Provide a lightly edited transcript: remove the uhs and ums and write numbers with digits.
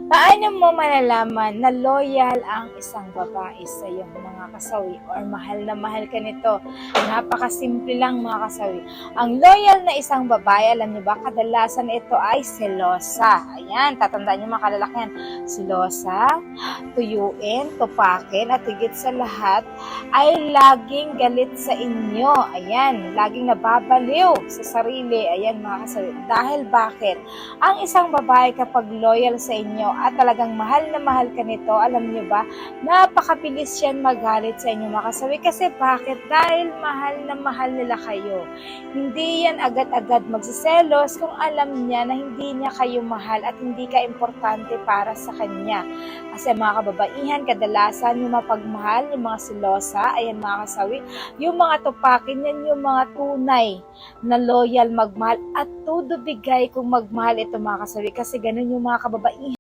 Paano mo malalaman na loyal ang isang babae sa iyong mga kasawi or mahal na mahal ka nito? Napakasimple lang mga kasawi. Ang loyal na isang babae, alam niyo ba, kadalasan ito ay selosa. Ayan, tatandaan niyo mga kalalakyan. Selosa, tuyuin, tupakin, at higit sa lahat ay laging galit sa inyo. Ayan, laging nababaliw sa sarili. Ayan mga kasawi. Dahil bakit? Ang isang babae kapag loyal sa inyo at talagang mahal na mahal ka nito, alam niyo ba, napakabilis yan magalit sa inyo mga kasawi. Kasi bakit? Dahil mahal na mahal nila kayo. Hindi yan agad-agad magsiselos kung alam niya na hindi niya kayo mahal at hindi ka importante para sa kanya. Kasi mga kababaihan, kadalasan yung mapagmahal, yung mga silosa, ayan mga kasawi, yung mga tupakin yan, yung mga tunay na loyal magmahal at todo bigay kung magmahal ito mga kasawi. Kasi ganun yung mga kababaihan.